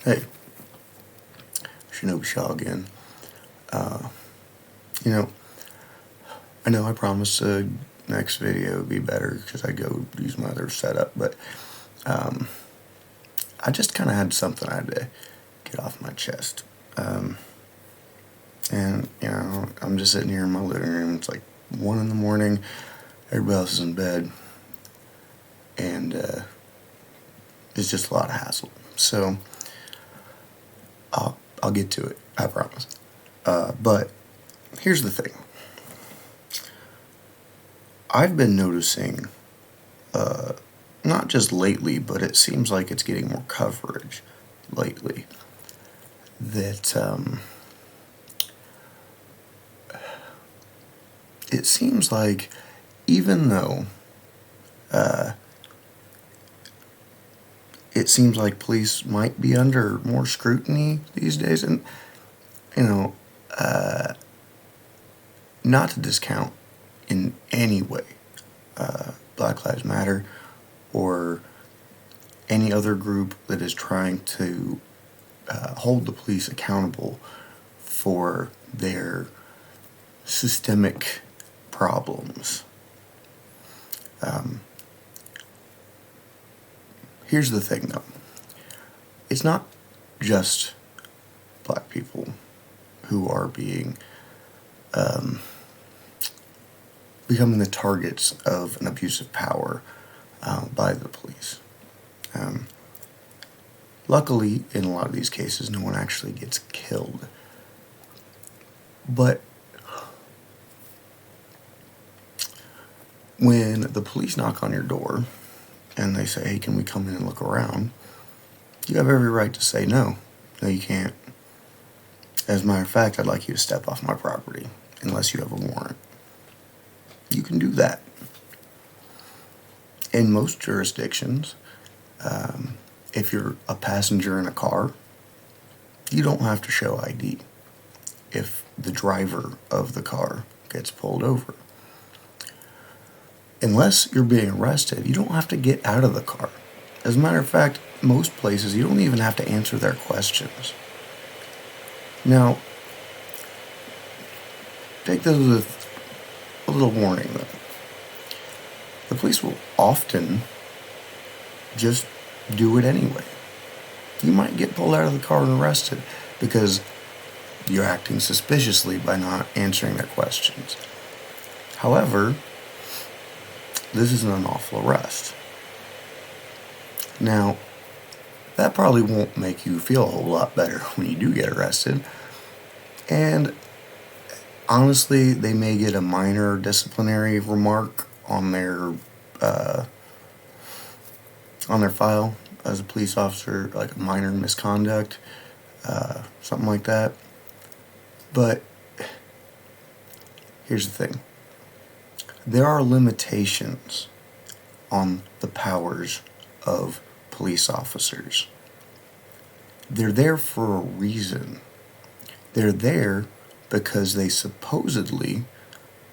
Hey, Shinobi Shaw again. You know, I know I promised the next video would be better because I go use my other setup, but I just kind of had something I had to get off my chest. And, I'm just sitting here in my living room. It's like 1 in the morning. Everybody else is in bed. And it's just a lot of hassle. So I'll get to it, I promise. But here's the thing. I've been noticing, not just lately, but it seems like it's getting more coverage lately, that it seems like even though it seems like police might be under more scrutiny these days, and not to discount in any way Black Lives Matter or any other group that is trying to hold the police accountable for their systemic problems. Here's the thing, though. It's not just black people who are becoming the targets of an abuse of power by the police. Luckily, in a lot of these cases, no one actually gets killed. But when the police knock on your door and they say, hey, can we come in and look around? You have every right to say no. No, you can't. As a matter of fact, I'd like you to step off my property unless you have a warrant. You can do that. In most jurisdictions, if you're a passenger in a car, you don't have to show ID if the driver of the car gets pulled over. Unless you're being arrested, you don't have to get out of the car. As a matter of fact, most places you don't even have to answer their questions. Now, take this with a little warning though. The police will often just do it anyway. You might get pulled out of the car and arrested because you're acting suspiciously by not answering their questions. However, this is an unlawful arrest. Now, that probably won't make you feel a whole lot better when you do get arrested. And honestly, they may get a minor disciplinary remark on their file as a police officer, like a minor misconduct, something like that. But here's the thing. There are limitations on the powers of police officers. They're there for a reason. They're there because they supposedly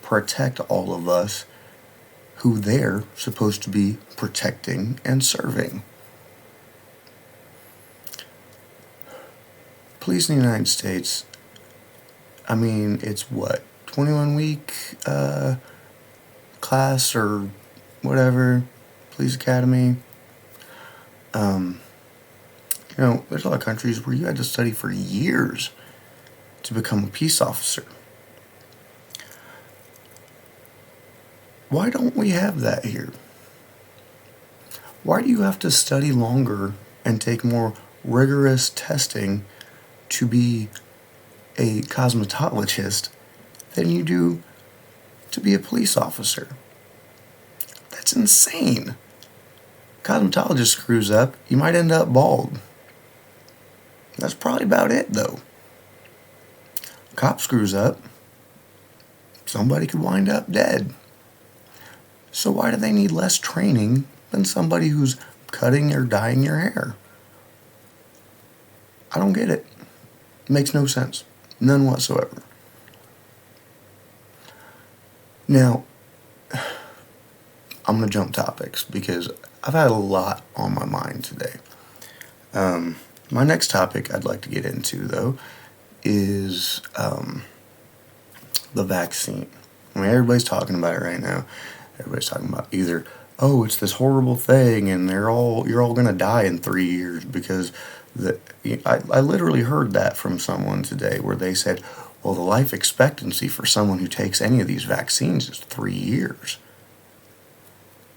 protect all of us who they're supposed to be protecting and serving. Police in the United States, I mean, it's what, 21-week class or whatever, police academy. There's a lot of countries where you had to study for years to become a peace officer. Why don't we have that here? Why do you have to study longer and take more rigorous testing to be a cosmetologist than you do to be a police officer? That's insane. Cosmetologist screws up, you might end up bald. That's probably about it, though. Cop screws up, somebody could wind up dead. So why do they need less training than somebody who's cutting or dyeing your hair? I don't get it. It makes no sense. None whatsoever. Now, I'm going to jump topics because I've had a lot on my mind today. My next topic I'd like to get into, though, is the vaccine. I mean, everybody's talking about it right now. Everybody's talking about either, oh, it's this horrible thing, and you're all gonna die in 3 years because I literally heard that from someone today where they said, well, the life expectancy for someone who takes any of these vaccines is 3 years.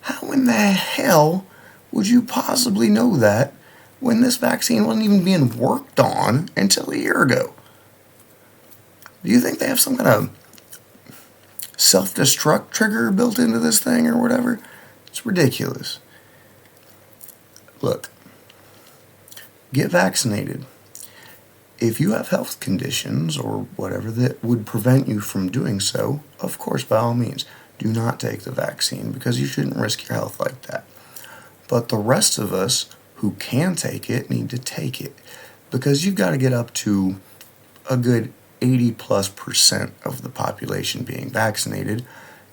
How in the hell would you possibly know that when this vaccine wasn't even being worked on until a year ago? Do you think they have some kind of self-destruct trigger built into this thing or whatever? It's ridiculous. Look, get vaccinated. If you have health conditions or whatever that would prevent you from doing so, of course, by all means, do not take the vaccine because you shouldn't risk your health like that. But the rest of us who can take it need to take it because you've got to get up to a good 80+% of the population being vaccinated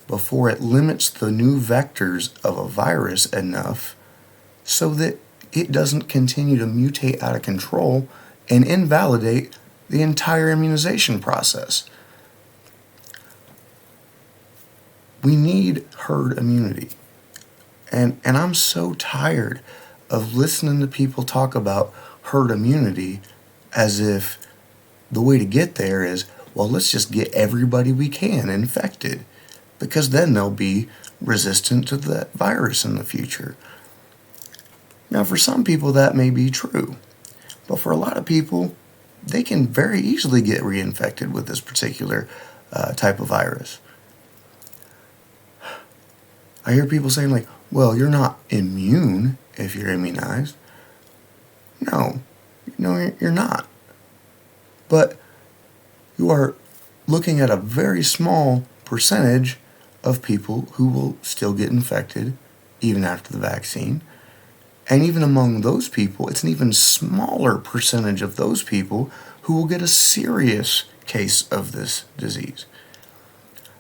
before it limits the new vectors of a virus enough so that it doesn't continue to mutate out of control and invalidate the entire immunization process. We need herd immunity. And I'm so tired of listening to people talk about herd immunity as if the way to get there is, well, let's just get everybody we can infected because then they'll be resistant to that virus in the future. Now, for some people, that may be true. But for a lot of people, they can very easily get reinfected with this particular type of virus. I hear people saying, like, well, you're not immune if you're immunized. No, you're not. But you are looking at a very small percentage of people who will still get infected even after the vaccine. And even among those people, it's an even smaller percentage of those people who will get a serious case of this disease.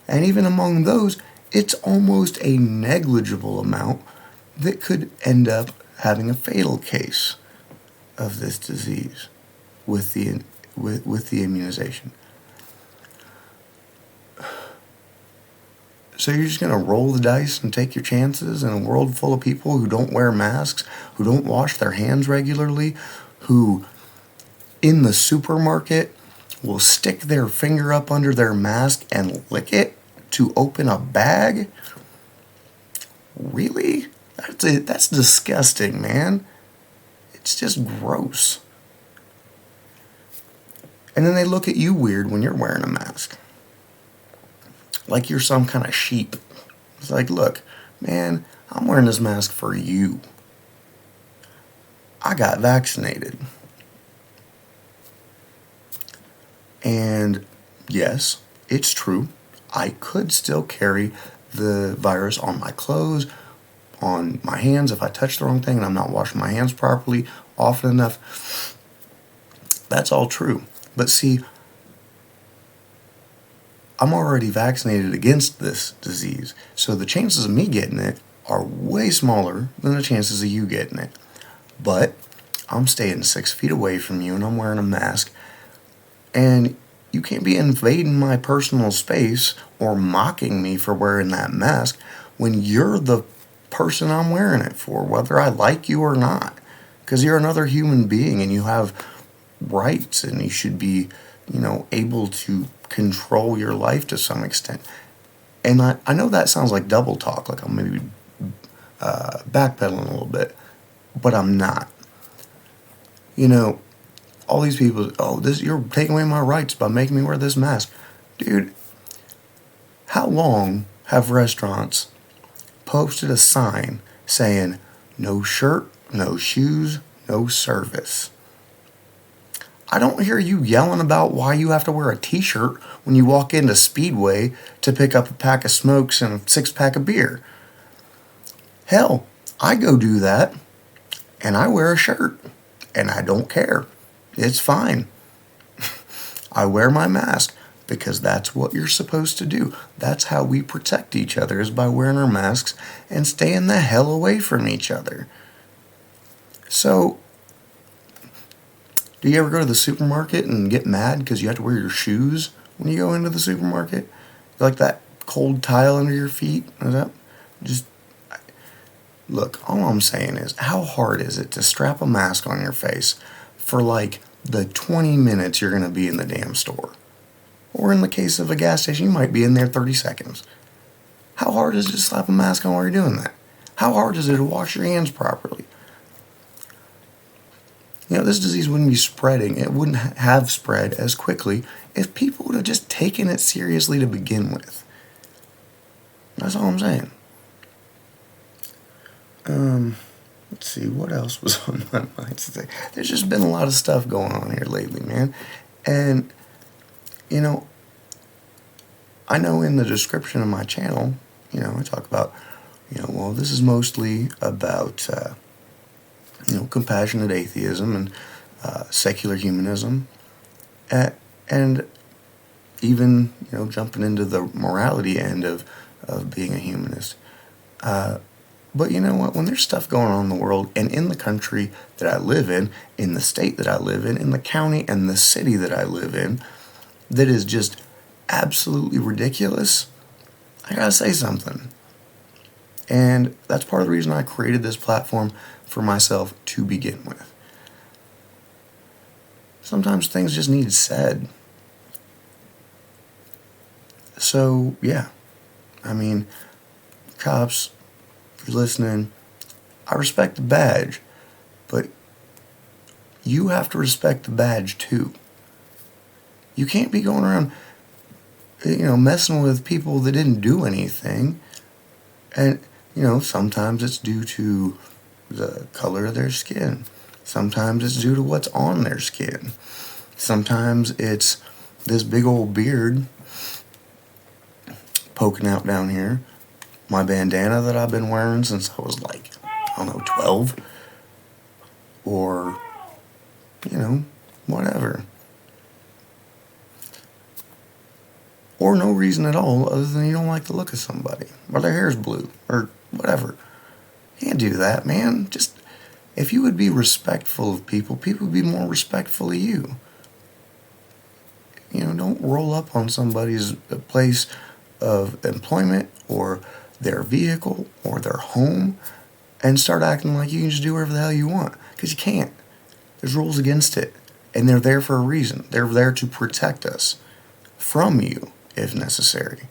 And even among those, it's almost a negligible amount that could end up having a fatal case of this disease with the immunization. So you're just going to roll the dice and take your chances in a world full of people who don't wear masks, who don't wash their hands regularly, who in the supermarket will stick their finger up under their mask and lick it to open a bag? Really? That's disgusting, man. It's just gross. And then they look at you weird when you're wearing a mask. Like you're some kind of sheep. It's like, look, man, I'm wearing this mask for you. I got vaccinated. And yes, it's true. I could still carry the virus on my clothes, on my hands if I touch the wrong thing and I'm not washing my hands properly often enough. That's all true. But see, I'm already vaccinated against this disease, so the chances of me getting it are way smaller than the chances of you getting it. But I'm staying 6 feet away from you and I'm wearing a mask, and you can't be invading my personal space or mocking me for wearing that mask when you're the person I'm wearing it for, whether I like you or not, because you're another human being and you have rights and you should be, able to control your life to some extent. And I know that sounds like double talk, like I'm maybe backpedaling a little bit, but I'm not. All these people, you're taking away my rights by making me wear this mask. Dude, how long have restaurants posted a sign saying, no shirt, no shoes, no service? I don't hear you yelling about why you have to wear a t-shirt when you walk into Speedway to pick up a pack of smokes and a 6-pack of beer. Hell, I go do that, and I wear a shirt, and I don't care. It's fine. I wear my mask because that's what you're supposed to do. That's how we protect each other, is by wearing our masks and staying the hell away from each other. So, Do you ever go to the supermarket and get mad because you have to wear your shoes when you go into the supermarket? Like that cold tile under your feet? Is that just look, all I'm saying is, how hard is it to strap a mask on your face for like the 20 minutes you're going to be in the damn store? Or in the case of a gas station, you might be in there 30 seconds. How hard is it to slap a mask on while you're doing that? How hard is it to wash your hands properly? This disease wouldn't be spreading. It wouldn't have spread as quickly if people would have just taken it seriously to begin with. That's all I'm saying. Let's see, what else was on my mind today? There's just been a lot of stuff going on here lately, man. And, I know in the description of my channel, I talk about, well, this is mostly about, compassionate atheism and secular humanism, and even, jumping into the morality end of being a humanist. But you know what? When there's stuff going on in the world and in the country that I live in the state that I live in the county and the city that I live in, that is just absolutely ridiculous, I gotta say something. And that's part of the reason I created this platform for myself to begin with. Sometimes things just need said. So, yeah. I mean, cops, if you're listening, I respect the badge, but you have to respect the badge too. You can't be going around, messing with people that didn't do anything. And, sometimes it's due to the color of their skin. Sometimes it's due to what's on their skin. Sometimes it's this big old beard poking out down here. My bandana that I've been wearing since I was like, 12. Or, whatever. Or no reason at all other than you don't like the look of somebody. Or their hair's blue. Or whatever. You can't do that, man. Just, if you would be respectful of people, people would be more respectful of you. Don't roll up on somebody's place of employment or their vehicle or their home and start acting like you can just do whatever the hell you want. Because you can't. There's rules against it. And they're there for a reason. They're there to protect us from you, if necessary.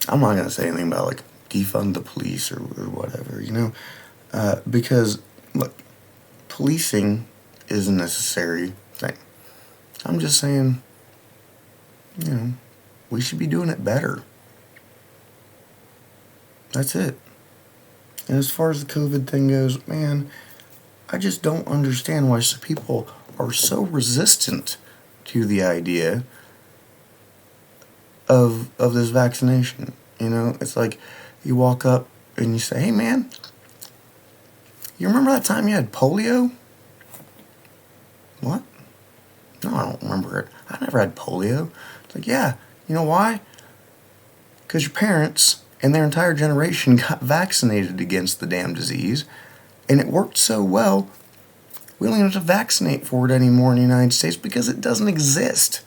I'm not going to say anything about, defund the police or whatever, because, look, policing is a necessary thing. I'm just saying, we should be doing it better. That's it. And as far as the COVID thing goes, man, I just don't understand why some people are so resistant to the idea of this vaccination. It's like you walk up and you say, hey man, you remember that time you had polio? What? No, I don't remember it. I never had polio. It's like, yeah, you know why? Because your parents and their entire generation got vaccinated against the damn disease, and it worked so well, we don't even have to vaccinate for it anymore in the United States because it doesn't exist.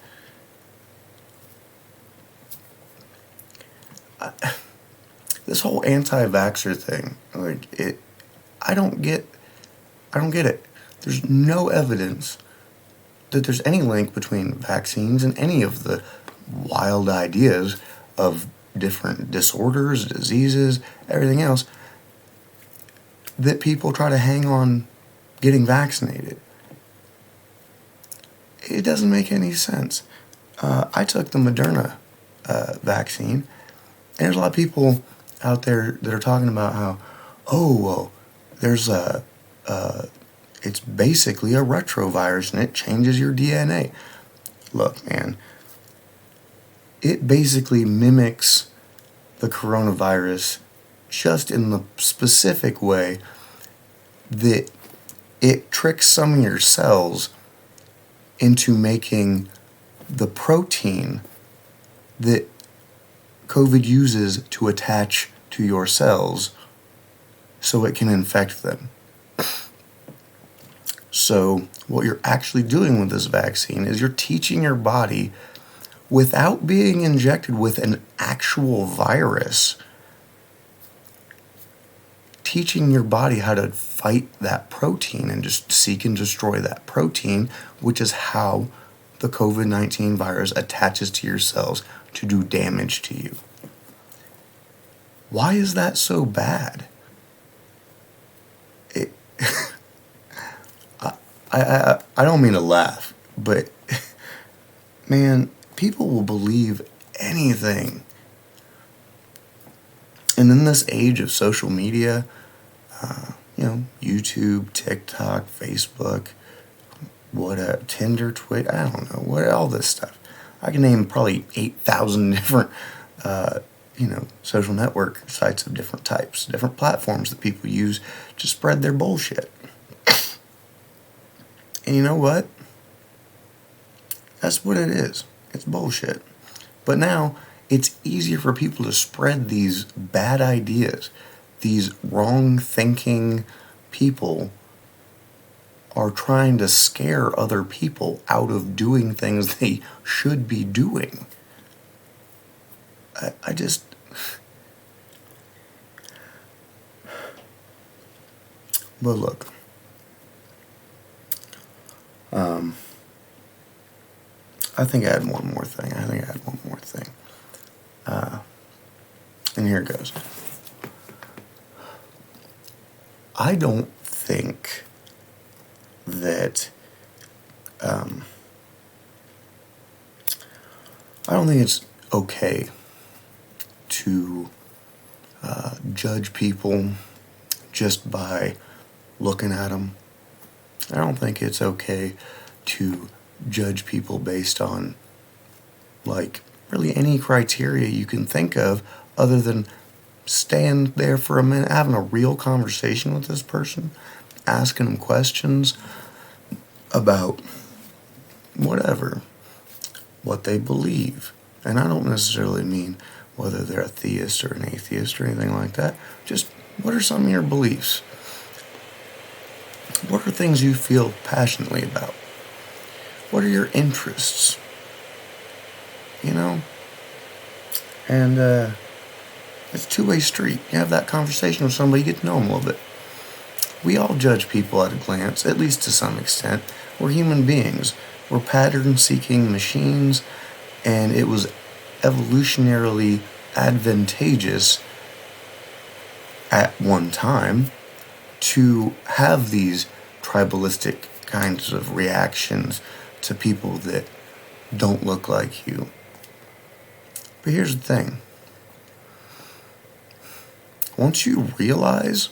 This whole anti-vaxxer thing, I don't get it. There's no evidence that there's any link between vaccines and any of the wild ideas of different disorders, diseases, everything else that people try to hang on getting vaccinated. It doesn't make any sense. I took the Moderna vaccine, and there's a lot of people out there that are talking about how, there's it's basically a retrovirus and it changes your DNA. Look, man, it basically mimics the coronavirus just in the specific way that it tricks some of your cells into making the protein that COVID uses to attach to your cells so it can infect them. So what you're actually doing with this vaccine is you're teaching your body, without being injected with an actual virus, teaching your body how to fight that protein and just seek and destroy that protein, which is how the COVID-19 virus attaches to your cells to do damage to you. Why is that so bad? I don't mean to laugh, but man, people will believe anything. And in this age of social media, YouTube, TikTok, Facebook, Tinder, Twitter, I don't know, all this stuff. I can name probably 8,000 different, social network sites of different types, different platforms that people use to spread their bullshit. And you know what? That's what it is. It's bullshit. But now, it's easier for people to spread these bad ideas. These wrong-thinking people are trying to scare other people out of doing things they should be doing. I just... But look... I think I had one more thing. And here it goes. I don't think that... I don't think it's okay to judge people just by looking at them. I don't think it's okay to judge people based on, really any criteria you can think of other than stand there for a minute, having a real conversation with this person, asking them questions about whatever, what they believe. And I don't necessarily mean whether they're a theist or an atheist or anything like that. Just, what are some of your beliefs? What are things you feel passionately about? What are your interests? And it's a two-way street. You have that conversation with somebody, you get to know them a little bit. We all judge people at a glance, at least to some extent. We're human beings. We're pattern-seeking machines, and it was evolutionarily advantageous at one time to have these tribalistic kinds of reactions to people that don't look like you. But here's the thing. Once you realize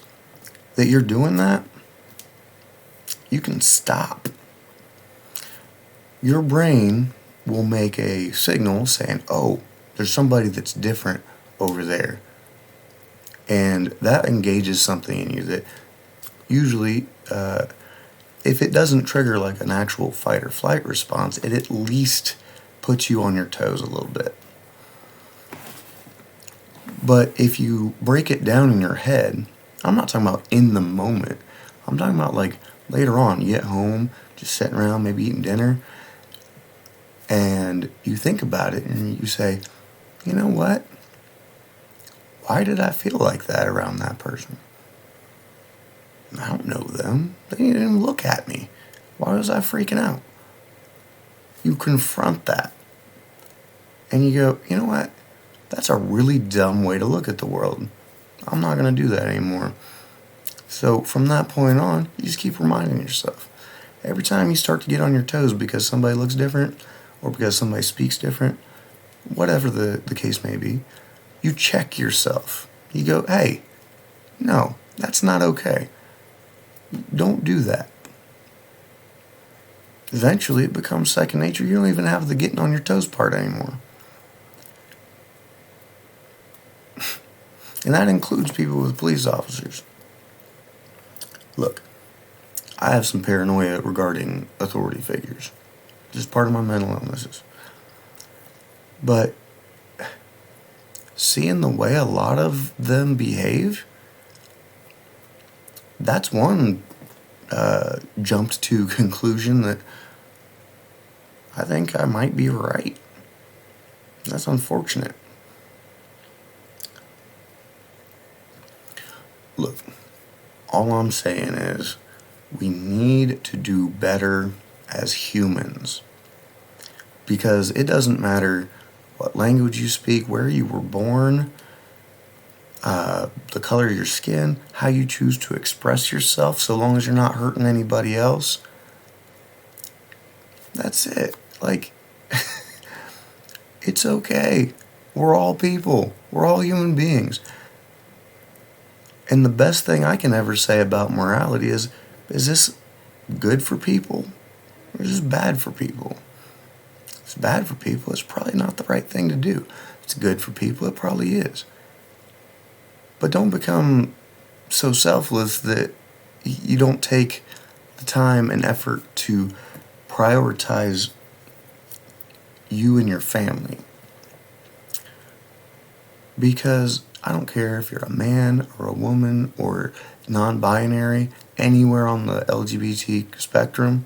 that you're doing that, you can stop. Your brain will make a signal saying, oh, there's somebody that's different over there. And that engages something in you that usually, if it doesn't trigger like an actual fight or flight response, it at least puts you on your toes a little bit. But if you break it down in your head, I'm not talking about in the moment. I'm talking about later on, you get home, just sitting around, maybe eating dinner, and you think about it and you say, you know what? Why did I feel like that around that person? I don't know them. They didn't even look at me. Why was I freaking out? You confront that. And you go, you know what? That's a really dumb way to look at the world. I'm not going to do that anymore. So from that point on, you just keep reminding yourself. Every time you start to get on your toes because somebody looks different or because somebody speaks different, whatever the case may be, you check yourself. You go, hey, no, that's not okay. Don't do that. Eventually it becomes second nature. You don't even have the getting on your toes part anymore. And that includes people with police officers. Look, I have some paranoia regarding authority figures. Just part of my mental illnesses. But seeing the way a lot of them behave, that's one jumped to conclusion that I think I might be right. That's unfortunate. Look, all I'm saying is we need to do better as humans. Because it doesn't matter what language you speak, where you were born, the color of your skin, how you choose to express yourself, so long as you're not hurting anybody else. That's it. Like, it's okay. We're all people. We're all human beings. And the best thing I can ever say about morality is this good for people or is this bad for people? If it's bad for people, it's probably not the right thing to do. If it's good for people, it probably is. But don't become so selfless that you don't take the time and effort to prioritize you and your family. Because I don't care if you're a man or a woman or non-binary, anywhere on the LGBT spectrum,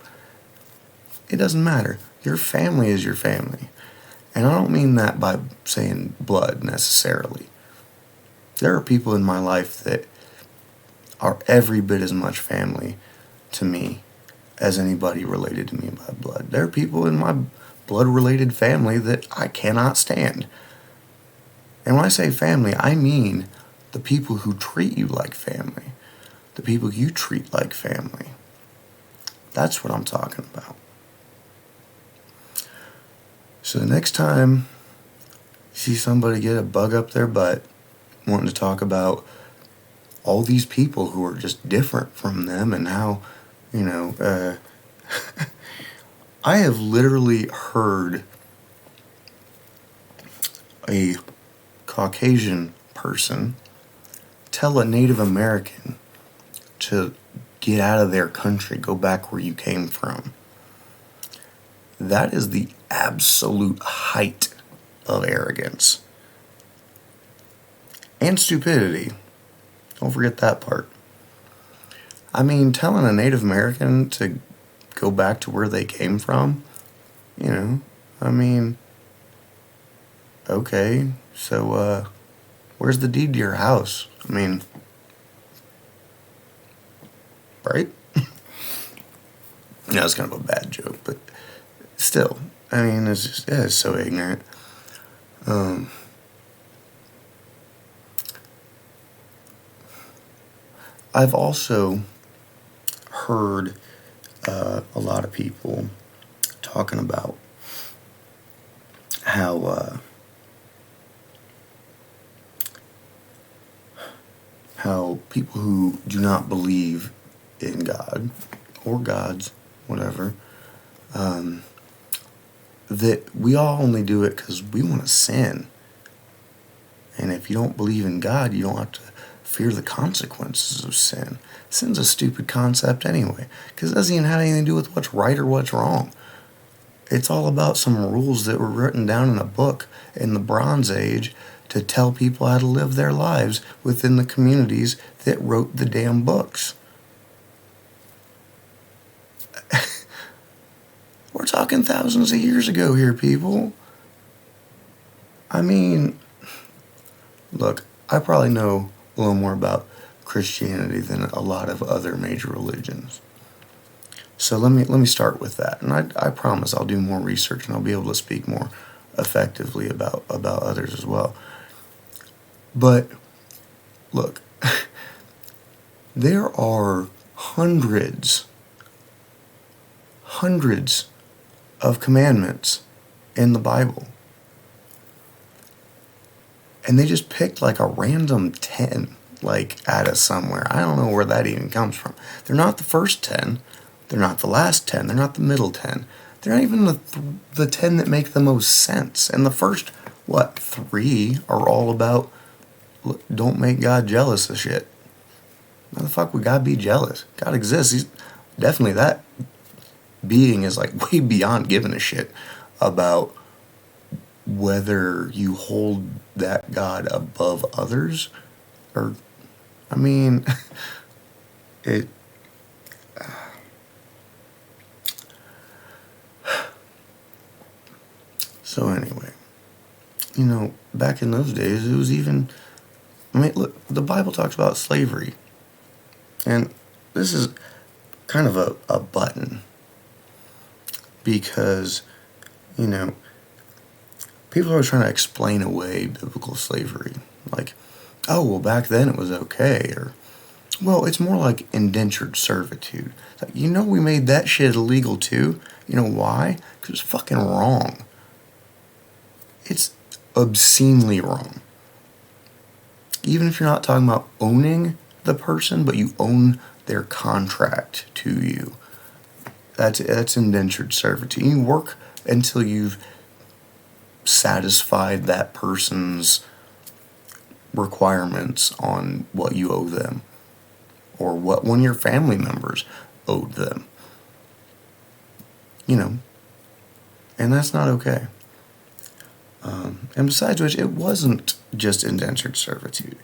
it doesn't matter. Your family is your family. And I don't mean that by saying blood necessarily. There are people in my life that are every bit as much family to me as anybody related to me by blood. There are people in my blood-related family that I cannot stand. And when I say family, I mean the people who treat you like family. The people you treat like family. That's what I'm talking about. So the next time you see somebody get a bug up their butt wanting to talk about all these people who are just different from them and how, I have literally heard a Caucasian person tell a Native American to get out of their country, go back where you came from. That is the absolute height of arrogance. And stupidity. Don't forget that part. I mean, telling a Native American to go back to where they came from, okay, so, where's the deed to your house? I mean, right? It's kind of a bad joke, but still, it's just, it's so ignorant. I've also heard a lot of people talking about how people who do not believe in God or gods, whatever, that we all only do it because we want to sin. And if you don't believe in God, you don't have to fear the consequences of sin. Sin's a stupid concept anyway, because it doesn't even have anything to do with what's right or what's wrong. It's all about some rules that were written down in a book in the Bronze Age to tell people how to live their lives within the communities that wrote the damn books. We're talking thousands of years ago here, people. Look, I probably know a little more about Christianity than a lot of other major religions. So let me start with that. And I promise I'll do more research and I'll be able to speak more effectively about others as well. But look, there are hundreds of commandments in the Bible. And they just picked like a random 10, out of somewhere. I don't know where that even comes from. They're not the first 10. They're not the last 10. They're not the middle 10. They're not even the 10 that make the most sense. And the first, 3 are all about don't make God jealous of shit. Why the fuck would God be jealous? God exists. He's definitely that being is way beyond giving a shit about whether you hold that God above others, or, I mean, it. So anyway, back in those days, it was even. I mean, look, the Bible talks about slavery, and this is kind of a button because, you know, people are trying to explain away biblical slavery. Like, oh, well, back then it was okay, or, well, it's more like indentured servitude. Like, we made that shit illegal too. You know why? Because it's fucking wrong. It's obscenely wrong. Even if you're not talking about owning the person, but you own their contract to you. That's indentured servitude. You work until you've satisfied that person's requirements on what you owe them, or what one of your family members owed them. And that's not okay. And besides which, it wasn't just indentured servitude.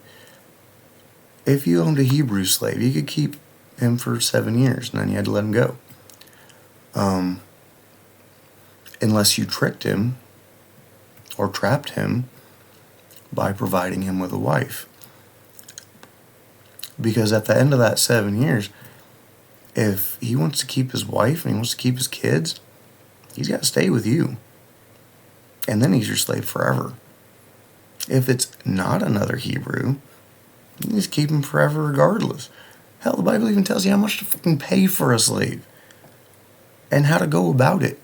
If you owned a Hebrew slave, you could keep him for 7 years, and then you had to let him go. Unless you tricked him or trapped him by providing him with a wife. Because at the end of that 7 years, if he wants to keep his wife and he wants to keep his kids, he's got to stay with you. And then he's your slave forever. If it's not another Hebrew, you just keep him forever regardless. Hell, the Bible even tells you how much to fucking pay for a slave. And how to go about it.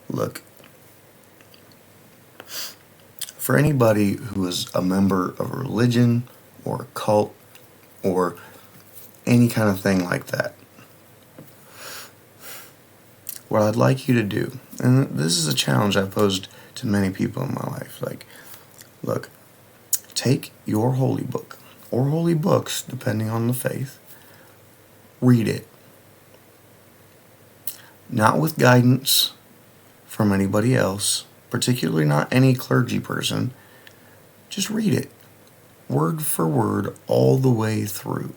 Look, for anybody who is a member of a religion or a cult or any kind of thing like that, what I'd like you to do, and this is a challenge I've posed to many people in my life, like, look, take your holy book, or holy books, depending on the faith, read it. Not with guidance from anybody else, particularly not any clergy person. Just read it, word for word, all the way through.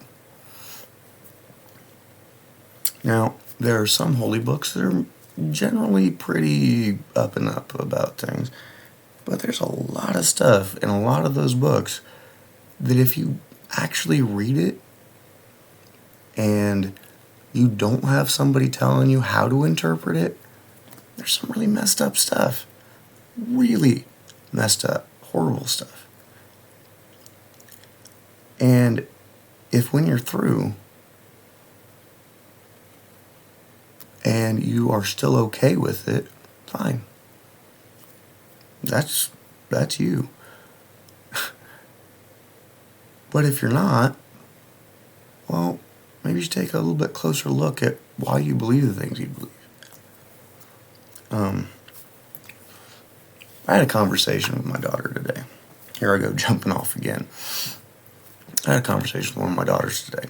Now, there are some holy books that are generally pretty up and up about things, but there's a lot of stuff in a lot of those books that if you actually read it and you don't have somebody telling you how to interpret it, there's some really messed up stuff. Really messed up, horrible stuff. And if when you're through and you are still okay with it, fine. That's you. But if you're not, well, maybe you should take a little bit closer look at why you believe the things you believe. I had a conversation with my daughter today. Here I go jumping off again. I had a conversation with one of my daughters today.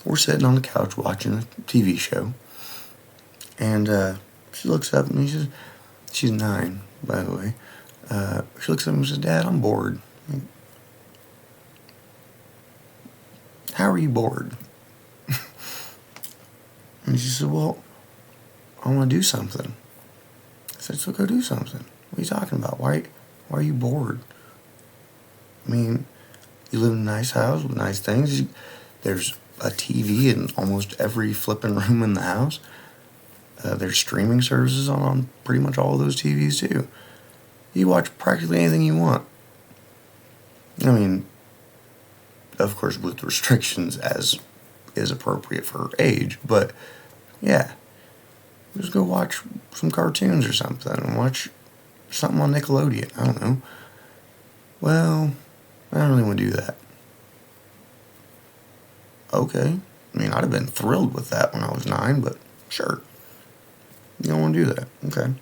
We're sitting on the couch watching a TV show, and she looks up at me. She's 9, by the way. She looks at me and says, "Dad, I'm bored." "How are you bored?" And she said, "Well, I want to do something." I said, "So go do something. What are you talking about? Why are you bored? I mean, you live in a nice house with nice things. There's a TV in almost every flipping room in the house. There's streaming services on pretty much all of those TVs too. You watch practically anything you want. I mean, of course, with restrictions as is appropriate for her age, but yeah, just go watch some cartoons or something, and watch something on Nickelodeon. I don't know. Well, I don't really want to do that." Okay. I mean, I'd have been thrilled with that when I was 9, but sure. You don't want to do that. Okay.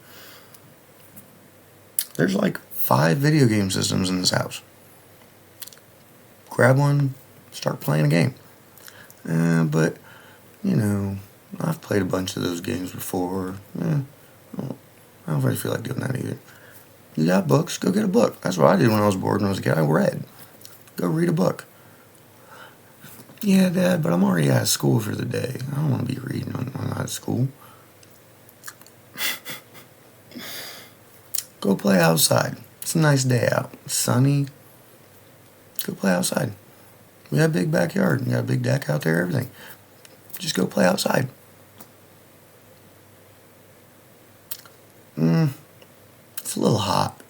There's like 5 video game systems in this house. Grab one, start playing a game. But, I've played a bunch of those games before. I don't really feel like doing that either. You got books? Go get a book. That's what I did when I was bored when I was a kid. I read. Go read a book. Yeah, Dad, but I'm already out of school for the day. I don't want to be reading when I'm out of school. Go play outside. It's a nice day out. It's sunny. Go play outside. We got a big backyard. We got a big deck out there, everything. Just go play outside. It's a little hot.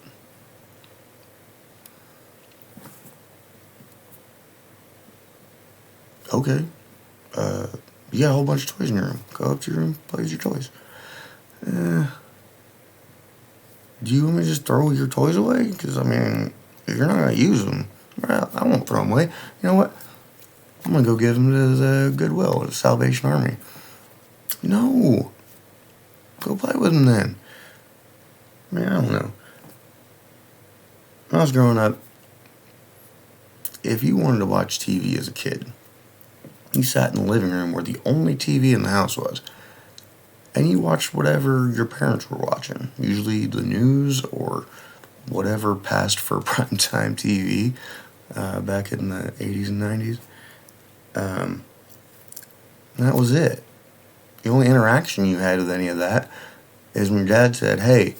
Okay. You got a whole bunch of toys in your room. Go up to your room, play with your toys. Do you want me to just throw your toys away? Because, I mean, if you're not going to use them, well, I won't throw them away. You know what? I'm going to go give them to the Goodwill, the Salvation Army. No. Go play with them then. I mean, I don't know. When I was growing up, if you wanted to watch TV as a kid, you sat in the living room where the only TV in the house was, and you watched whatever your parents were watching, usually the news or whatever passed for primetime TV back in the 80s and 90s. And that was it. The only interaction you had with any of that is when your dad said, hey,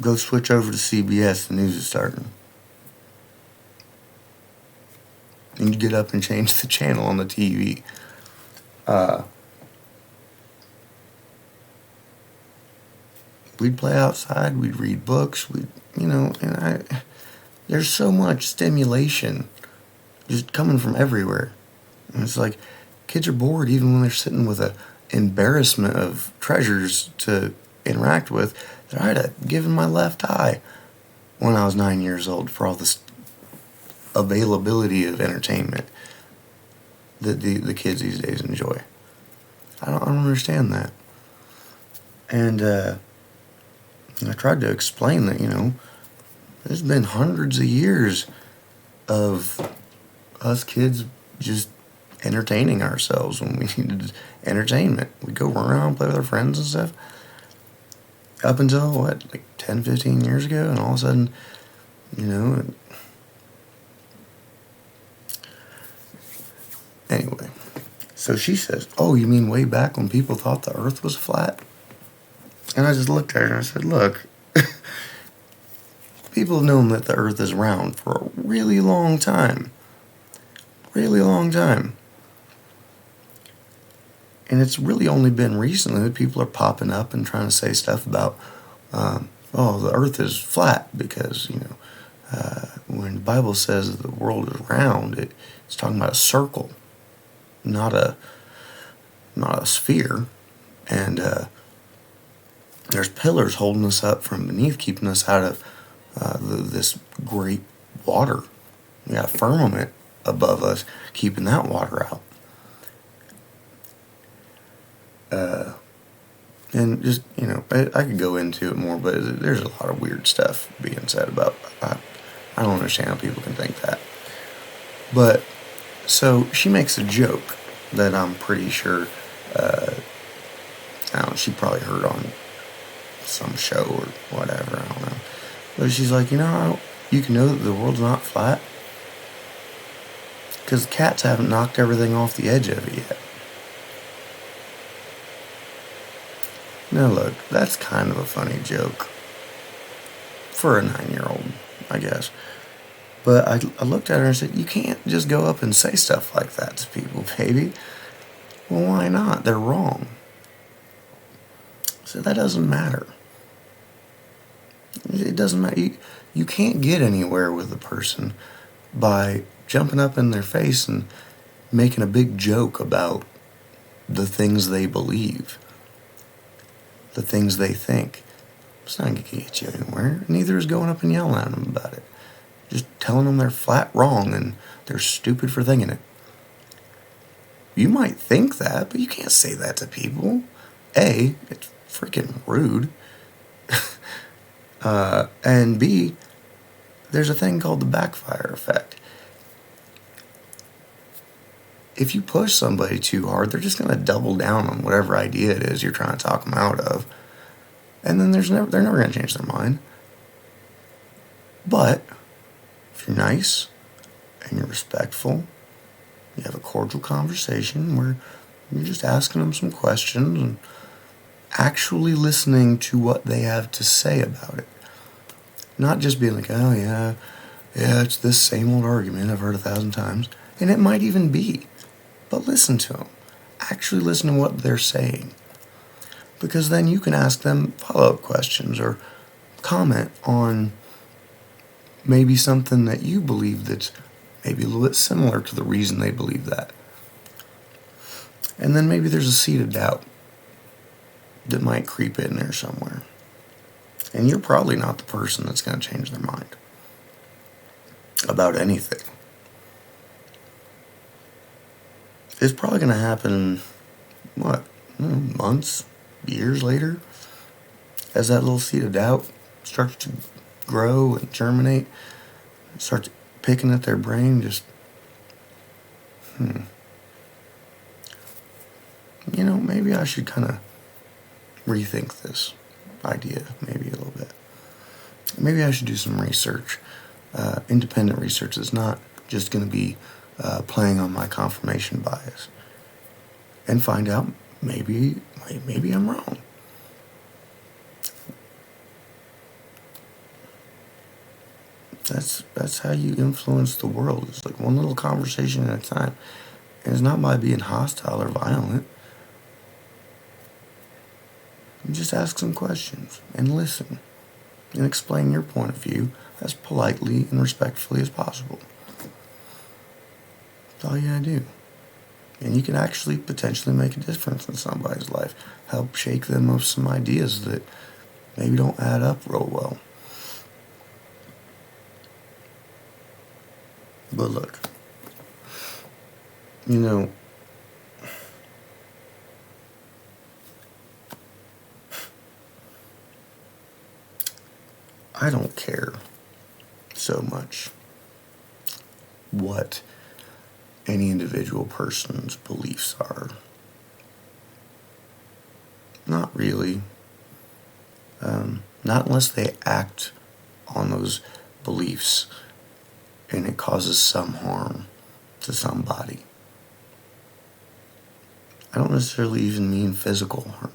go switch over to CBS, the news is starting. And you get up and change the channel on the TV. We'd play outside, we'd read books, there's so much stimulation just coming from everywhere. And it's like, kids are bored even when they're sitting with a embarrassment of treasures to interact with that I'd have given my left eye when I was 9 years old for all this availability of entertainment that the kids these days enjoy. I don't understand that. And I tried to explain that, there's been hundreds of years of us kids just entertaining ourselves when we needed entertainment. We'd go run around and play with our friends and stuff. Up until, 10, 15 years ago, and all of a sudden, Anyway, so she says, oh, you mean way back when people thought the earth was flat? And I just looked at her and I said, look, people have known that the earth is round for a really long time. Really long time. And it's really only been recently that people are popping up and trying to say stuff about, the earth is flat because, when the Bible says the world is round, it's talking about a circle, not a sphere. And there's pillars holding us up from beneath, keeping us out of this great water. We got a firmament above us, keeping that water out. And just, I could go into it more, but there's a lot of weird stuff being said about I don't understand how people can think that. But, so she makes a joke that I'm pretty sure, she probably heard on some show or whatever, I don't know. But she's like, you can know that the world's not flat because the cats haven't knocked everything off the edge of it yet. Now look, that's kind of a funny joke for a 9-year-old, I guess. But I looked at her and said, you can't just go up and say stuff like that to people, baby. Well, why not? They're wrong. So that doesn't matter. It doesn't matter. You can't get anywhere with a person by jumping up in their face and making a big joke about the things they believe, the things they think. It's not going to get you anywhere. Neither is going up and yelling at them about it. Just telling them they're flat wrong and they're stupid for thinking it. You might think that, but you can't say that to people. A, it's freaking rude. And B, there's a thing called the backfire effect. if you push somebody too hard, they're just going to double down on whatever idea it is you're trying to talk them out of. And then they're never going to change their mind. But if you're nice and you're respectful, you have a cordial conversation where you're just asking them some questions and actually listening to what they have to say about it. Not just being like, oh yeah, it's this same old argument I've heard 1,000 times. And it might even be. But listen to them. Actually listen to what they're saying. Because then you can ask them follow-up questions or comment on maybe something that you believe that's maybe a little bit similar to the reason they believe that. And then maybe there's a seed of doubt that might creep in there somewhere. And you're probably not the person that's going to change their mind about anything. It's probably going to happen, months, years later, as that little seed of doubt starts to grow and germinate, starts picking at their brain, just, maybe I should kind of rethink this idea maybe a little bit. Maybe I should do some research. Independent research is not just going to be playing on my confirmation bias, and find out maybe I'm wrong. That's how you influence the world. It's like one little conversation at a time. And it's not by being hostile or violent. You just ask some questions and listen and explain your point of view as politely and respectfully as possible. That's all you gotta do. And you can actually potentially make a difference in somebody's life. Help shake them of some ideas that maybe don't add up real well. But look, I don't care so much what any individual person's beliefs are. Not really. Not unless they act on those beliefs and it causes some harm to somebody. I don't necessarily even mean physical harm.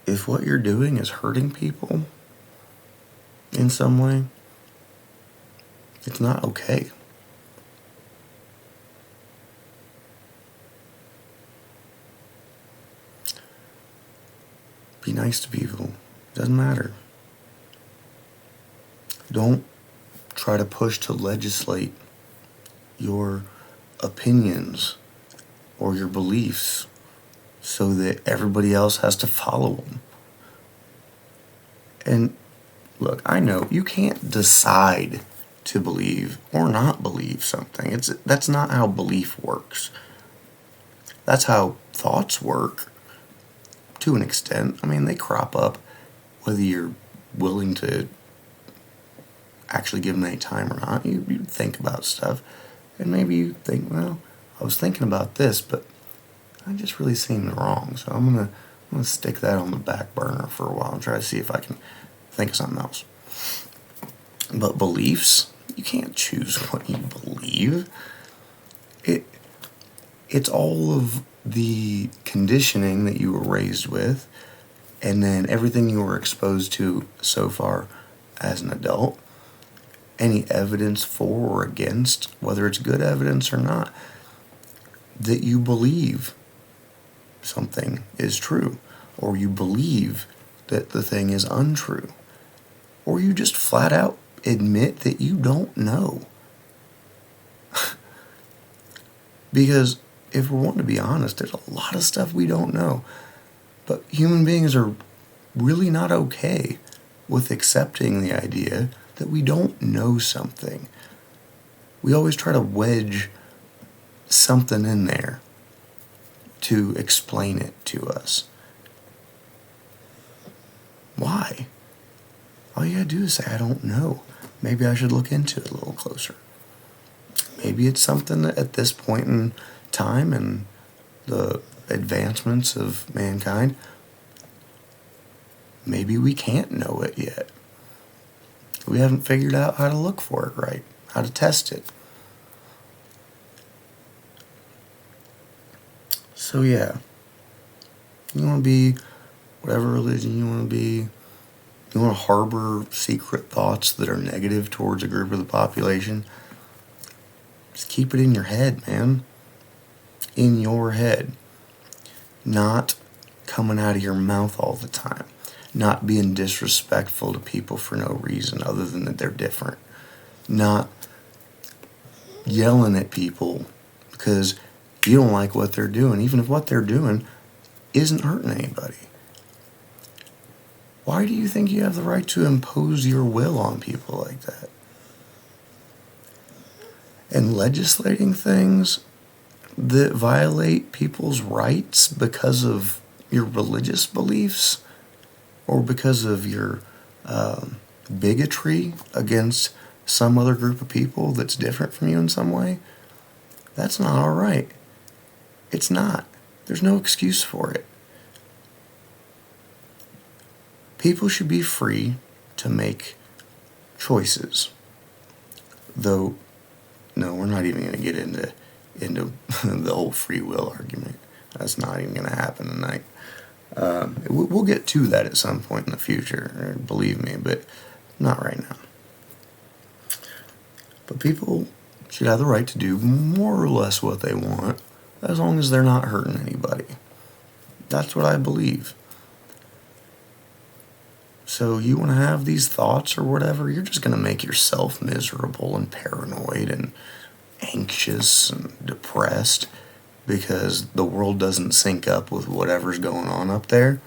If what you're doing is hurting people in some way, it's not okay. Be nice to people. It doesn't matter. Don't try to push to legislate your opinions or your beliefs so that everybody else has to follow them. And look, I know you can't decide to believe or not believe something. That's not how belief works. That's how thoughts work to an extent. I mean, they crop up whether you're willing to actually give them any time or not. You think about stuff, and maybe you think, well, I was thinking about this, but I just really seemed wrong, so I'm gonna stick that on the back burner for a while and try to see if I can think of something else. But beliefs, you can't choose what you believe. It's all of the conditioning that you were raised with, and then everything you were exposed to so far as an adult. Any evidence for or against, whether it's good evidence or not, that you believe something is true, or you believe that the thing is untrue, or you just flat out admit that you don't know. Because if we're wanting to be honest, there's a lot of stuff we don't know. But human beings are really not okay with accepting the idea that we don't know something. We always try to wedge something in there to explain it to us. All you gotta do is say, I don't know. Maybe I should look into it a little closer. maybe it's something that at this point in time and the advancements of mankind, maybe we can't know it yet. We haven't figured out how to look for it right, how to test it. So yeah, you want to be whatever religion you want to be. You want to harbor secret thoughts that are negative towards a group of the population. Just keep it in your head, man. In your head. Not coming out of your mouth all the time. Not being disrespectful to people for no reason other than that they're different. Not yelling at people because you don't like what they're doing, even if what they're doing isn't hurting anybody. Why do you think you have the right to impose your will on people like that? And legislating things that violate people's rights because of your religious beliefs or because of your bigotry against some other group of people that's different from you in some way, that's not all right. It's not. There's no excuse for it. People should be free to make choices. Though, no, we're not even going to get into the whole free will argument. That's not even going to happen tonight. We'll get to that at some point in the future, believe me, but not right now. But people should have the right to do more or less what they want, as long as they're not hurting anybody. That's what I believe. So you want to have these thoughts or whatever, you're just going to make yourself miserable and paranoid and anxious and depressed because the world doesn't sync up with whatever's going on up there.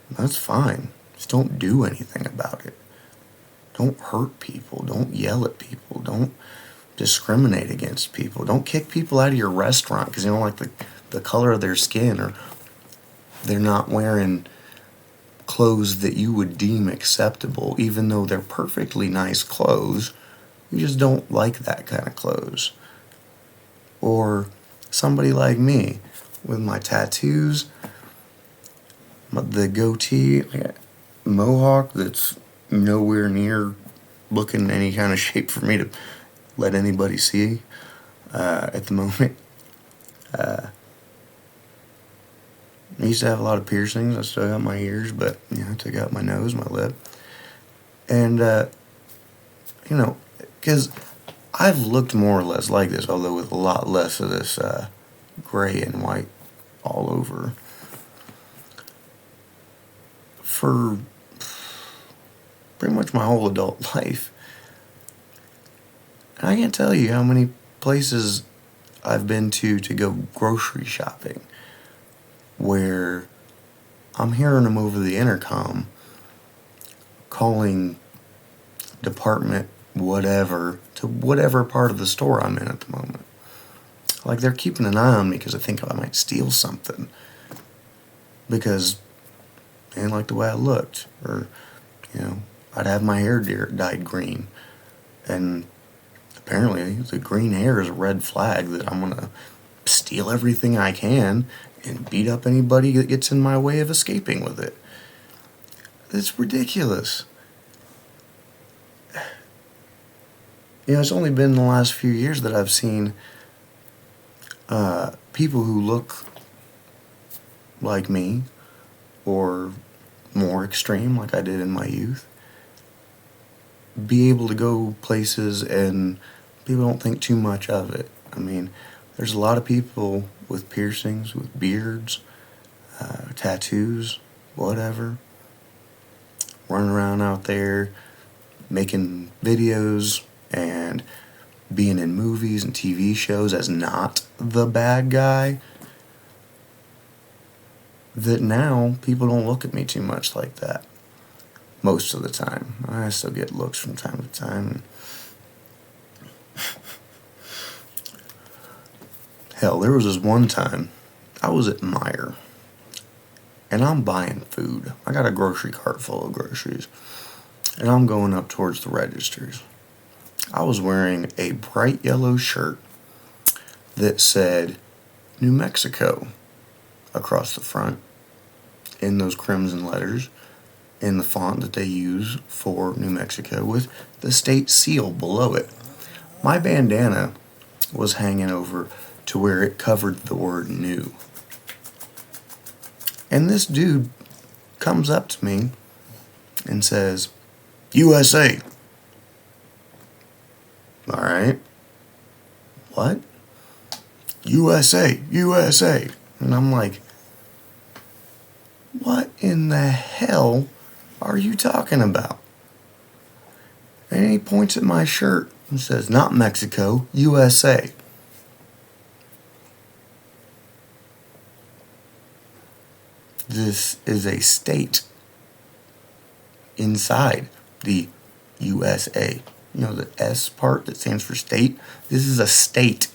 That's fine. Just don't do anything about it. Don't hurt people. Don't yell at people. Don't discriminate against people. Don't kick people out of your restaurant because you don't like the color of their skin or they're not wearing clothes that you would deem acceptable, even though they're perfectly nice clothes. You just don't like that kind of clothes. Or somebody like me with my tattoos, the goatee, mohawk that's nowhere near looking any kind of shape for me to let anybody see at the moment. I used to have a lot of piercings. I still got my ears, but I took out my nose, my lip. And, because I've looked more or less like this, although with a lot less of this gray and white all over, for pretty much my whole adult life. And I can't tell you how many places I've been to go grocery shopping where I'm hearing them over the intercom calling department whatever to whatever part of the store I'm in at the moment. Like they're keeping an eye on me because I think I might steal something because they didn't like the way I looked, or I'd have my hair dyed green, and apparently the green hair is a red flag that I'm gonna steal everything I can and beat up anybody that gets in my way of escaping with it. It's ridiculous. It's only been the last few years that I've seen people who look like me or more extreme like I did in my youth be able to go places and people don't think too much of it. I mean, there's a lot of people with piercings, with beards, tattoos, whatever, running around out there making videos and being in movies and TV shows as not the bad guy, that now people don't look at me too much like that. Most of the time. I still get looks from time to time. Hell, there was this one time I was at Meijer and I'm buying food. I got a grocery cart full of groceries and I'm going up towards the registers. I was wearing a bright yellow shirt that said New Mexico across the front in those crimson letters in the font that they use for New Mexico with the state seal below it. My bandana was hanging over to where it covered the word new. And this dude comes up to me and says, USA. All right. What? USA, USA. And I'm like, what in the hell are you talking about? And he points at my shirt and says, not Mexico, USA. This is a state inside the USA. You know, the S part that stands for state? This is a state.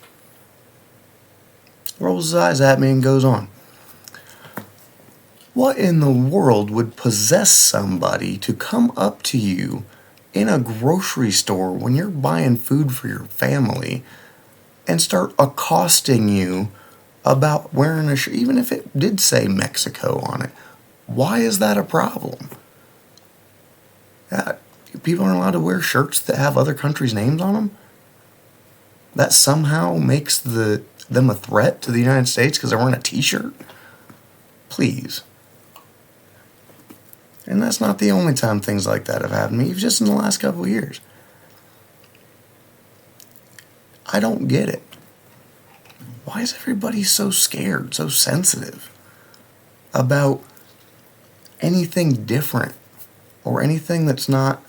Rolls his eyes at me and goes on. What in the world would possess somebody to come up to you in a grocery store when you're buying food for your family and start accosting you about wearing a shirt, even if it did say Mexico on it? Why is that a problem? People aren't allowed to wear shirts that have other countries' names on them? That somehow makes them a threat to the United States because they're wearing a t-shirt? Please. And that's not the only time things like that have happened to me, just in the last couple of years. I don't get it. Why is everybody so scared, so sensitive about anything different or anything that's not,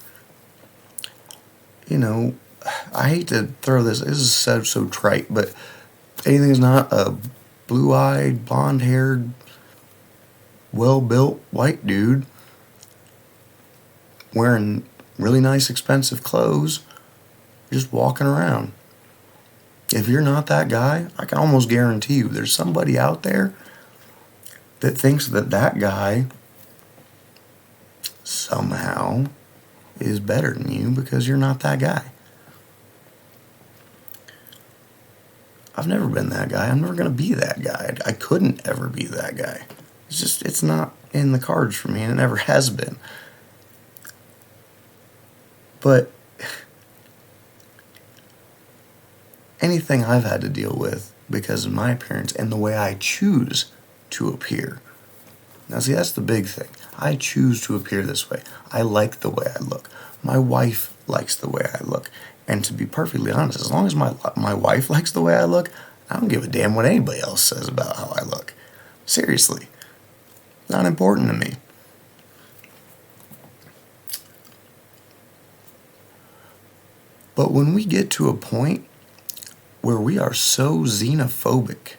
I hate to throw this is so trite, but anything that's not a blue-eyed, blonde-haired, well-built white dude wearing really nice, expensive clothes, just walking around. If you're not that guy, I can almost guarantee you there's somebody out there that thinks that guy somehow is better than you because you're not that guy. I've never been that guy. I'm never going to be that guy. I couldn't ever be that guy. It's not in the cards for me, and it never has been. But anything I've had to deal with because of my appearance and the way I choose to appear. Now, see, that's the big thing. I choose to appear this way. I like the way I look. My wife likes the way I look. And to be perfectly honest, as long as my wife likes the way I look, I don't give a damn what anybody else says about how I look. Seriously. Not important to me. But when we get to a point where we are so xenophobic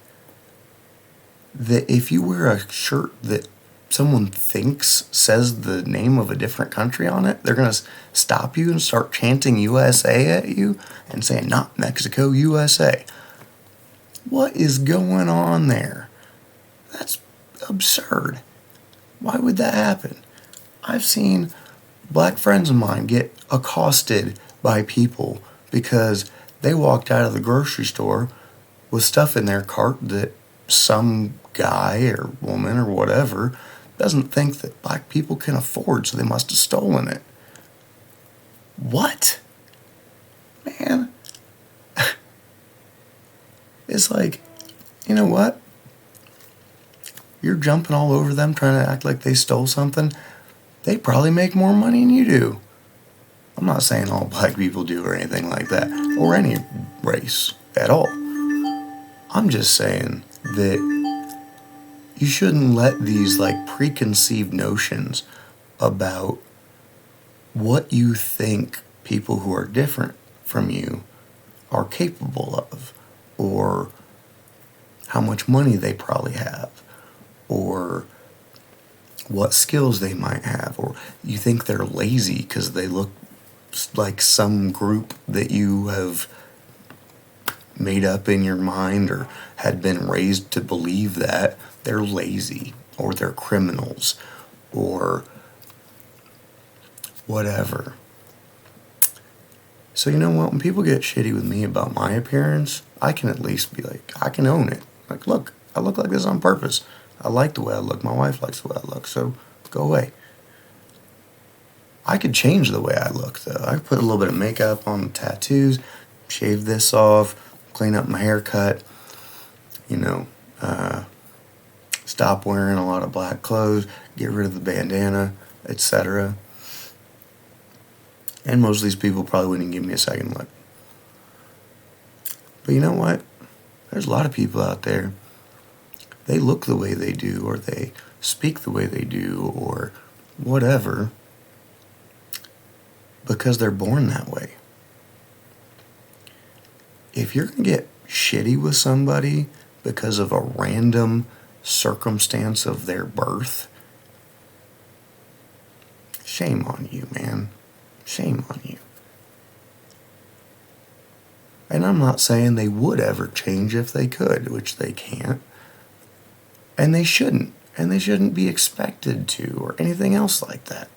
that if you wear a shirt that someone thinks says the name of a different country on it, they're going to stop you and start chanting USA at you and saying, not Mexico, USA. What is going on there? That's absurd. Why would that happen? I've seen black friends of mine get accosted by people because they walked out of the grocery store with stuff in their cart that some guy or woman or whatever doesn't think that black people can afford, so they must have stolen it. What? Man. It's like, you know what? You're jumping all over them trying to act like they stole something. They probably make more money than you do. I'm not saying all black people do or anything like that, or any race at all. I'm just saying that you shouldn't let these preconceived notions about what you think people who are different from you are capable of, or how much money they probably have, or what skills they might have, or you think they're lazy because they look like some group that you have made up in your mind or had been raised to believe that they're lazy or they're criminals or whatever. So you know what? When people get shitty with me about my appearance, I can at least be like, I can own it. Like, look, I look like this on purpose. I like the way I look. My wife likes the way I look. So go away. I could change the way I look, though. I could put a little bit of makeup on the tattoos, shave this off, clean up my haircut, you know, stop wearing a lot of black clothes, get rid of the bandana, etc. And most of these people probably wouldn't give me a second look. But you know what? There's a lot of people out there, they look the way they do, or they speak the way they do, or whatever, because they're born that way. If you're going to get shitty with somebody because of a random circumstance of their birth, shame on you, man. Shame on you. And I'm not saying they would ever change if they could, which they can't. And they shouldn't. And they shouldn't be expected to, or anything else like that.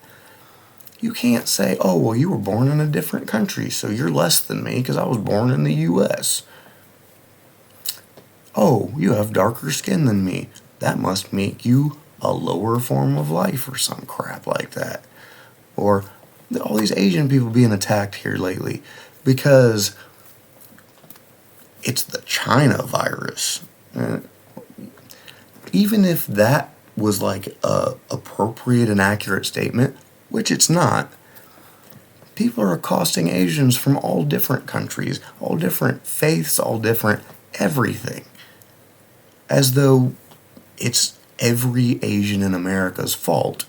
You can't say, oh, well, you were born in a different country, so you're less than me because I was born in the U.S. Oh, you have darker skin than me. That must make you a lower form of life or some crap like that. Or all these Asian people being attacked here lately because it's the China virus. Even if that was like a appropriate and accurate statement, which it's not, people are accosting Asians from all different countries, all different faiths, all different everything, as though it's every Asian in America's fault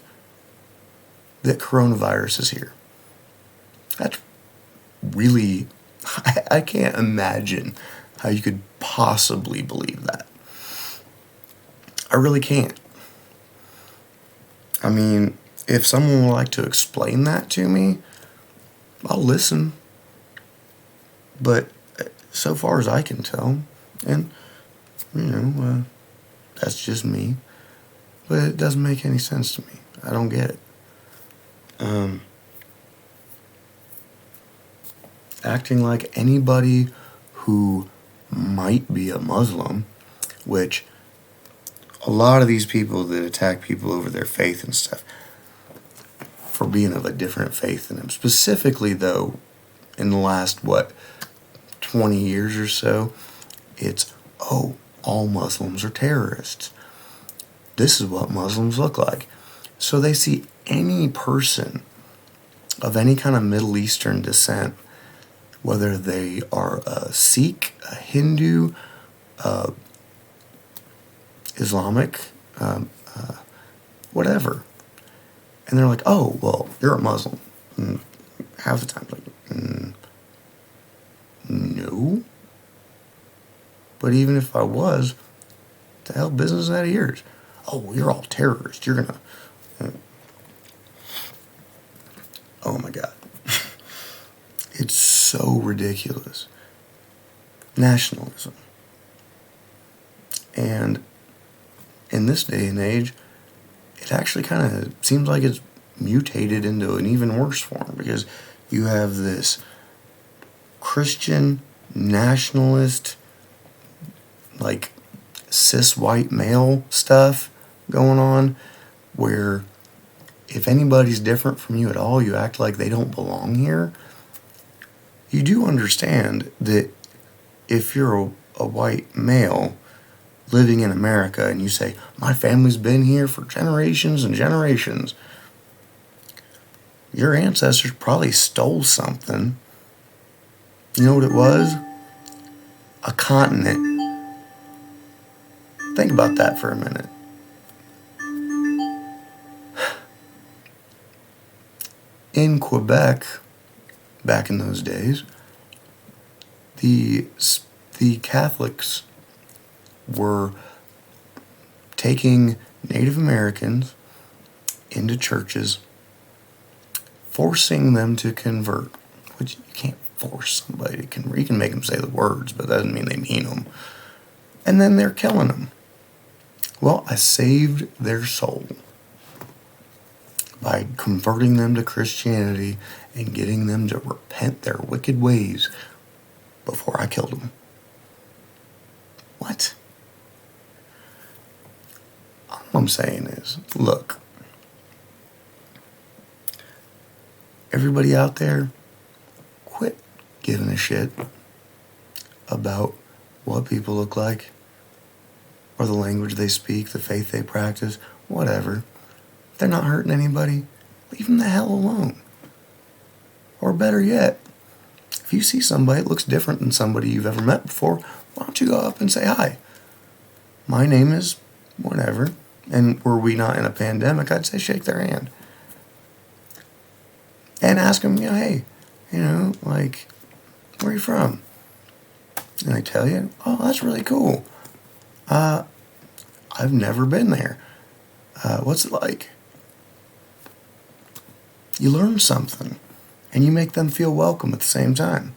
that coronavirus is here. That's really, I can't imagine how you could possibly believe that. I really can't. I mean, if someone would like to explain that to me, I'll listen. But so far as I can tell, and, that's just me, but it doesn't make any sense to me. I don't get it. Acting like anybody who might be a Muslim, which a lot of these people that attack people over their faith and stuff, for being of a different faith than them, specifically though, in the last, 20 years or so, it's, oh, all Muslims are terrorists. This is what Muslims look like. So they see any person of any kind of Middle Eastern descent, whether they are a Sikh, a Hindu, Islamic, whatever. And they're like, oh, well, you're a Muslim. And half the time, like, no. But even if I was, what the hell business is that of yours? Oh, well, you're all terrorists. You're gonna... oh my God. It's so ridiculous. Nationalism. And in this day and age, it actually kind of seems like it's mutated into an even worse form, because you have this Christian nationalist, like cis white male stuff going on, where if anybody's different from you at all, you act like they don't belong here. You do understand that if you're a white male living in America and you say, my family's been here for generations and generations, your ancestors probably stole something. You know what it was? A continent. Think about that for a minute. In Quebec, back in those days, the Catholics were taking Native Americans into churches, forcing them to convert, which you can't force somebody to convert. You can make them say the words, but that doesn't mean they mean them. And then they're killing them. Well, I saved their soul by converting them to Christianity and getting them to repent their wicked ways before I killed them. What? All I'm saying is, look, everybody out there, quit giving a shit about what people look like, or the language they speak, the faith they practice, whatever. If they're not hurting anybody, leave them the hell alone. Or better yet, if you see somebody that looks different than somebody you've ever met before, why don't you go up and say, hi, my name is whatever, and were we not in a pandemic, I'd say shake their hand. And ask them, hey, like, where are you from? And they tell you, oh, that's really cool. I've never been there. What's it like? You learn something, and you make them feel welcome at the same time.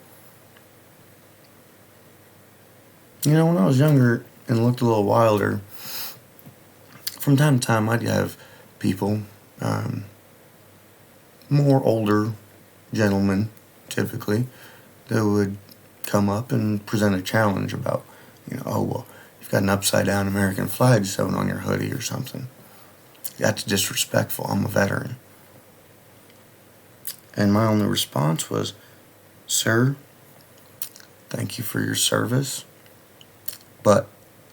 When I was younger and looked a little wilder, from time to time I'd have people, more older gentlemen typically, that would come up and present a challenge about, oh, well, you've got an upside down American flag sewn on your hoodie or something. That's disrespectful. I'm a veteran. And my only response was, sir, thank you for your service, but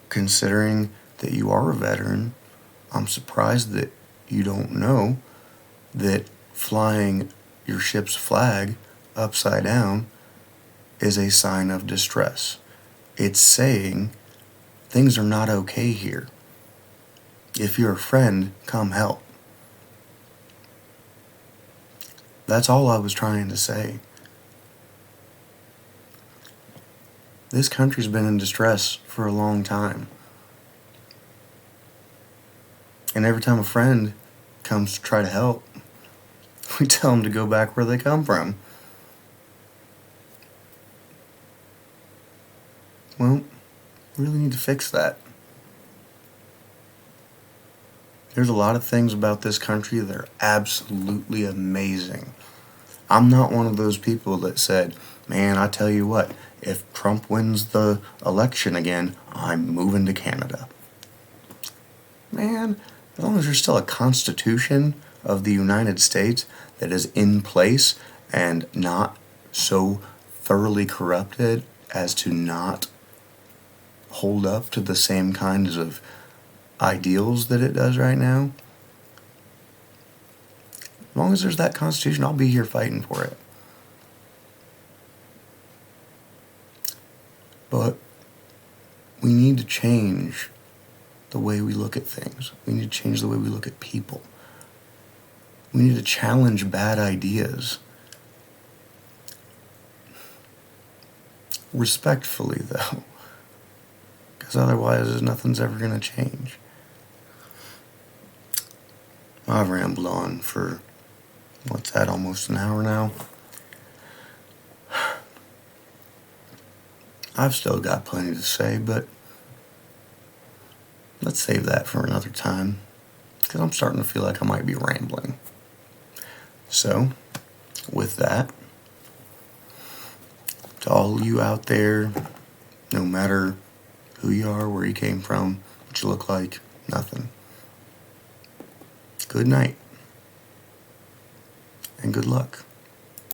considering that you are a veteran, I'm surprised that you don't know that flying your ship's flag upside down is a sign of distress. It's saying things are not okay here. If you're a friend, come help. That's all I was trying to say. This country's been in distress for a long time. And every time a friend comes to try to help, we tell them to go back where they come from. Well, we really need to fix that. There's a lot of things about this country that are absolutely amazing. I'm not one of those people that said, man, I tell you what, if Trump wins the election again, I'm moving to Canada. Man, as long as there's still a Constitution of the United States that is in place and not so thoroughly corrupted as to not hold up to the same kinds of ideals that it does right now, as long as there's that Constitution, I'll be here fighting for it. But we need to change the way we look at things. We need to change the way we look at people. We need to challenge bad ideas. Respectfully, though. Because otherwise, nothing's ever going to change. I've rambled on for, what's that, almost an hour now? I've still got plenty to say, but let's save that for another time, because I'm starting to feel like I might be rambling. So, with that, to all you out there, no matter who you are, where you came from, what you look like, nothing. Good night, and good luck.